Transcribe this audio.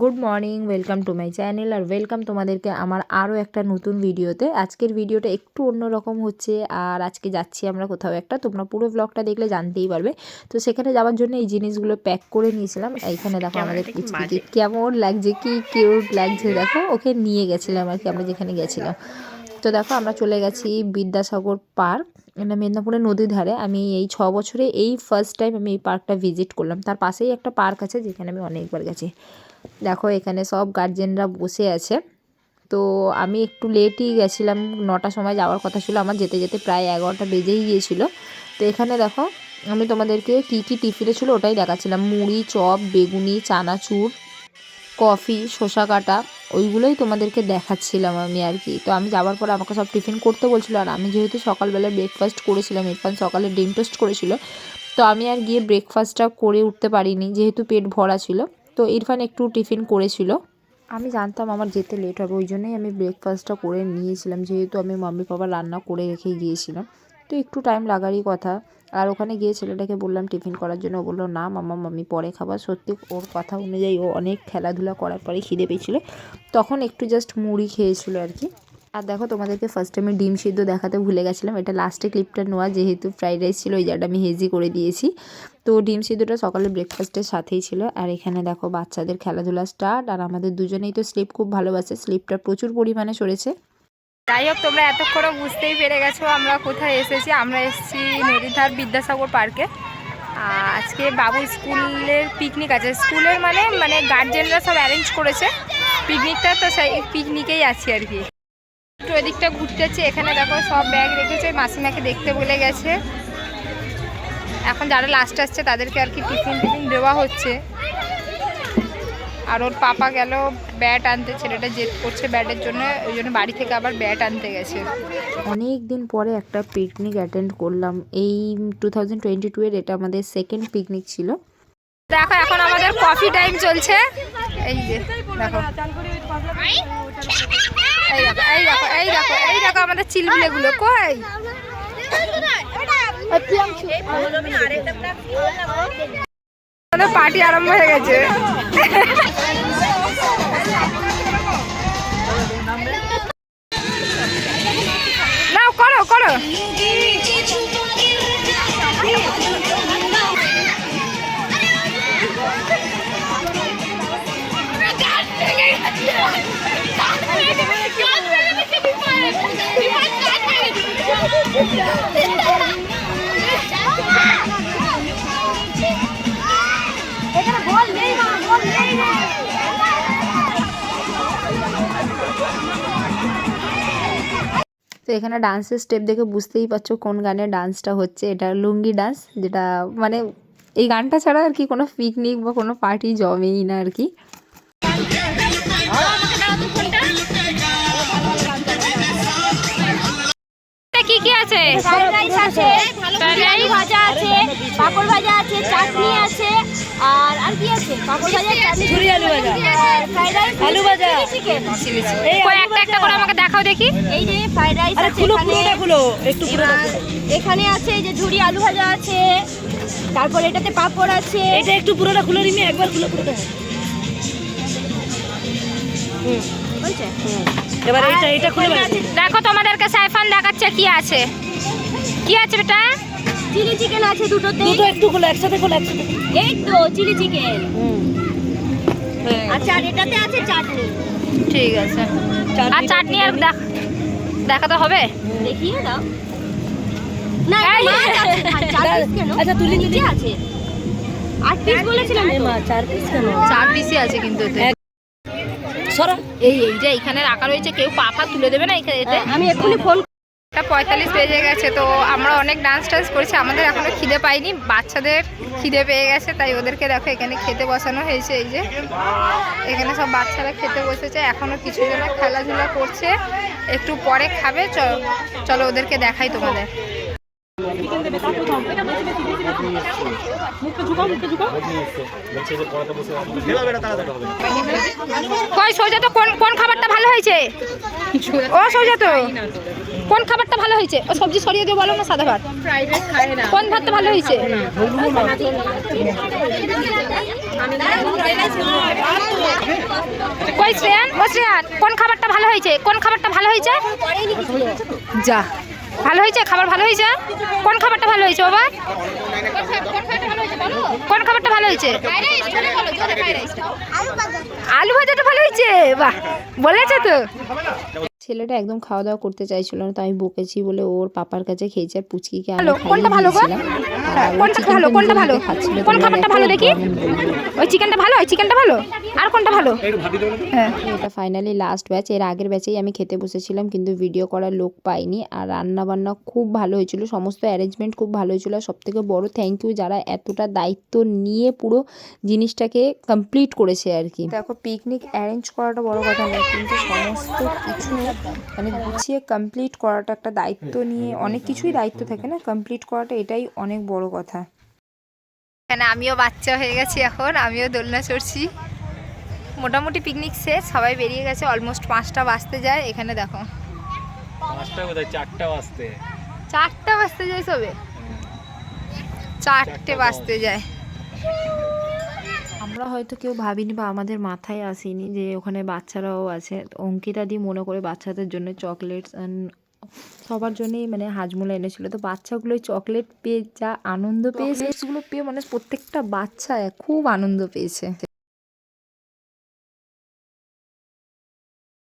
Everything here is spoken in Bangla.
Good morning, welcome to my channel আর ওয়েলকাম তোমাদেরকে আমার আরও একটা নতুন ভিডিওতে। আজকের ভিডিওটা একটু অন্যরকম হচ্ছে আর আজকে যাচ্ছি আমরা কোথাও একটা, তোমরা পুরো ব্লগটা দেখলে জানতেই পারবে। তো সেখানে যাওয়ার জন্য এই জিনিসগুলো প্যাক করে নিয়েছিলাম। এইখানে দেখো আমাদের পুচকিকে কেমন লাগছে, কি কিউট লাগছে দেখো, ওকে নিয়ে গেছিলাম আর কি আমরা যেখানে গেছিলাম। তো দেখো আমরা চলে গেছি বিদ্যাসাগর পার্ক, এটা মেদিনীপুরের নদীর ধারে। আমি এই 6 বছরে এই ফার্স্ট টাইম আমি এই পার্কটা ভিজিট করলাম। তার পাশেই একটা পার্ক আছে যেখানে আমি অনেকবার গেছি। দেখো এখানে সব গার্জেনরা বসে আছে। তো আমি একটু লেটই গেছিলাম, 9টার সময় যাওয়ার কথা ছিল আমার, যেতে যেতে প্রায় 11টা বেজেই গিয়েছিল। তো এখানে দেখো আমি তোমাদেরকে কি কি টিফিনে ছিল ওটাই দেখাচ্ছিলাম। মুড়ি, চপ, বেগুনি, চানাচুর, কফি, শসা কাটা, ওইগুলোই তোমাদেরকে দেখাচ্ছিলাম আমি আর কি। তো আমি যাওয়ার পরে আমাকে সব টিফিন করতে বলছিল, আর আমি যেহেতু সকালবেলা ব্রেকফাস্ট করেছিলাম, ইরফান সকালে ডিম টোস্ট করেছিল, তো আমি আর গিয়ে ব্রেকফাস্টটা করে উঠতে পারিনি যেহেতু পেট ভরা ছিল। তো ইরফান একটু টিফিন করেছিল। আমি জানতাম আমার যেতে লেট হবে, ওই জন্যই আমি ব্রেকফাস্টটা করে নিয়েছিলাম, যেহেতু আমি মাম্মি বাবা রান্না করে রেখে গিয়েছিলাম। তো একটু টাইম লাগারই কথা। আর ওখানে গিয়ে ছেলেটাকে বললাম টিফিন করার জন্য, ও বললো না মাম্মা মাম্মি পরে খাবার। সত্যি ওর কথা অনুযায়ী ও অনেক খেলাধুলা করার পরে খিদে পেয়েছিল, তখন একটু জাস্ট মুড়ি খেয়েছিল আর কি। আর দেখো তোমাদেরকে ফার্স্ট আমি ডিম সিদ্ধ দেখাতে ভুলে গেছিলাম, এটা লাস্টে ক্লিপটা নেওয়া, যেহেতু ফ্রাইড রাইস ছিল ওই জায়গাটা আমি হেজি করে দিয়েছি। তো ডিম সিদ্ধটা সকালে ব্রেকফাস্টের সাথেই ছিল। আর এখানে দেখো বাচ্চাদের খেলাধুলা স্টার্ট, আর আমাদের দুজনেই তো স্লিপ খুব ভালোবাসে, স্লিপটা প্রচুর পরিমাণে সরেছে। যাই হোক, তোমরা এতক্ষণও বুঝতেই পেরে গেছো আমরা কোথায় এসেছি। আমরা এসেছি নদীধার বিদ্যাসাগর পার্কে। আজকে বাবুর স্কুলের পিকনিক আছে, স্কুলের মানে গার্জেনরা সব অ্যারেঞ্জ করেছে পিকনিকটা, তো সেই পিকনিকেই আছি আর কি। একটু এদিকটা ঘুরতে যাচ্ছি। এখানে দেখো সব ব্যাগ রেখেছে, মাসিমাকে দেখতে বলে গেছে। এখন যারা লাস্ট আসছে তাদেরকে আর কি টিফিন দেওয়া হচ্ছে। আর ওর পাপা গেল ব্যাট আনতে, ছেলেটা জেদ করছে ব্যাটের জন্য, ওই জন্য বাড়ি থেকে আবার ব্যাট আনতে গেছে। অনেক দিন পরে একটা পিকনিক অ্যাটেন্ড করলাম, এই 2022-এর এটা আমাদের সেকেন্ড পিকনিক ছিল। দেখো এখন আমাদের কফি টাইম চলছে। এই যে দেখো, এই দেখো এই দেখো এই দেখো এই দেখো আমাদের চিলবিলেগুলো কই। পার্টি আরম্ভ হয়ে গেছে। নাও করো করো। তো এখানে ডান্সের স্টেপ দেখে বুঝতেই পারছো কোন গানে ডান্সটা হচ্ছে, এটা লুঙ্গি ডান্স, যেটা মানে এই গানটা ছাড়া আর কি কোনো পিকনিক বা কোনো পার্টি জমেই না আর কি। কি কি আছে? ফ্রাইড রাইস আছে, আলু ভাজা আছে, পাপড় ভাজা আছে, চাটনি আছে, আর কি আছে? পাপড় ভাজা, চাটনি, ঝুরি আলু ভাজা, ফ্রাইড রাইস, আলু ভাজা, চিকেন। কই একটা একটা করে আমাকে দেখাও দেখি। এই যে ফ্রাইড রাইস আছে, এখানে আছে এই যে ঝুরি আলু ভাজা আছে, তারপর এটাতে পাপড় আছে। এটা একটু পুরোটা খুলে নিবি, একবার খুলে পুরোটা। হয়েছে? এবার এটা খুলে দেখো তোমাদেরকে সাইফান দেখাচ্ছে কি আছে। কি আছে বেটা? চিলি চিকেন আছে দুটোতে। দুটো একটু খুলে একসাথে খুলে একসাথে। এই তো চিলি চিকেন। আচ্ছা, আর এটাতে আছে চাটনি। ঠিক আছে। আর চাটনি আর দেখাতে হবে? দেখিয়ে দাও না। মাছ আছে, 4 পিস কেন? আচ্ছা তুলি নিচে আছে 8 পিস বলেছিলাম। মা 4 পিস কেন? 4 পিসই আছে কিন্তু এতে। সরা এইটা এখানে রাখা রয়েছে, কেউ পাপা তুলে দেবে না এতে। আমি এক্ষুনি ফোন। 45 বেজে গেছে, তো আমরা অনেক ডান্স টান্স করেছি, আমাদের এখনো খিদে পাইনি, বাচ্চাদের খিদে পেয়ে গেছে, তাই ওদেরকে দেখো এখানে খেতে বসানো হয়েছে। এই যে এখানে সব বাচ্চারা খেতে বসেছে, এখনো কিছু জন খেলাধুলা করছে, একটু পরে খাবে। চলো ওদেরকে দেখাই তোমাদের। কই সোজা তো কোন খাবারটা ভালো হয়েছে? ও সোজা তো কোন খাবারটা ভালো হয়েছে? ও সবজি সরিয়ে দিয়ে বলো না, সাদা ভাত। কোন ভাতটা ভালো হয়েছে? ওই শ্রেয়ান, ও শ্রেয়ান, কোন খাবারটা ভালো হয়েছে? কোন খাবারটা ভালো হয়েছে? যা, ভালো হয়েছে? খাবার ভালো হয়েছে? কোন খাবারটা ভালো হয়েছে বাবা? কোন খাবারটা ভালো হয়েছে? আলু ভাজাটা ভালো হয়েছে। বাহ, বলেছে তো। ছেলেটা একদম খাওয়া দাওয়া করতে চাইছিল না, তো আমি বকেছি বলে ওর পাপার কাছে খেয়েছে আর পুচকিকে আমি ভালো, কোনটা ভালো গো? কোনটা ভালো? কোনটা ভালো? কোন খাবারটা ভালো দেখি? ওই চিকেনটা ভালো, ওই চিকেনটা ভালো। আর কোনটা ভালো? হ্যাঁ, এটা ফাইনালি লাস্ট ব্যাচ। এর আগের ব্যাচেই আমি খেতে বসেছিলাম, কিন্তু ভিডিও করার লোক পাইনি। আর রান্না বান্না খুব ভালো হয়েছিল, সমস্ত অ্যারেঞ্জমেন্ট খুব ভালো হয়েছিল। আর সবথেকে বড় থ্যাংক ইউ যারা এতটা দায়িত্ব নিয়ে পুরো জিনিসটাকে কমপ্লিট করেছে আর কি। দেখো, পিকনিক অ্যারেঞ্জ করাটা বড় কথা নয়, কিন্তু সমস্ত কিছু মানে গুছিয়ে কমপ্লিট করাটা একটা দায়িত্ব নিয়ে, অনেক কিছুই দায়িত্ব থাকে না, কমপ্লিট করাটা এটাই অনেক বড় কথা। এখানে আমিও বাচ্চা হয়ে গেছি, এখন আমিও দোলনা চড়ছি। মোটামুটি পিকনিক শেষ, সবাই বেরিয়ে গেছে, অলমোস্ট 5টা বাজতে যায়। এখানে দেখো 5টা কোথায়, 4টা বাজতে। 4টা বাজতে যায়, সবে 4টে বাজতে যায়। আমরা হয়তো কেউ ভাবিনি বা আমাদের মাথায় আসেনি যে ওখানে বাচ্চারাও আছে। অঙ্কিতা দি মনে করে বাচ্চাদের জন্য চকলেটস সবার জন্যই মানে হাজমোলা এনেছিল। তো বাচ্চাগুলো চকলেট পেয়ে যা আনন্দ পেয়েছে, এগুলো পেয়ে মানে প্রত্যেকটা বাচ্চা খুব আনন্দ পেয়েছে।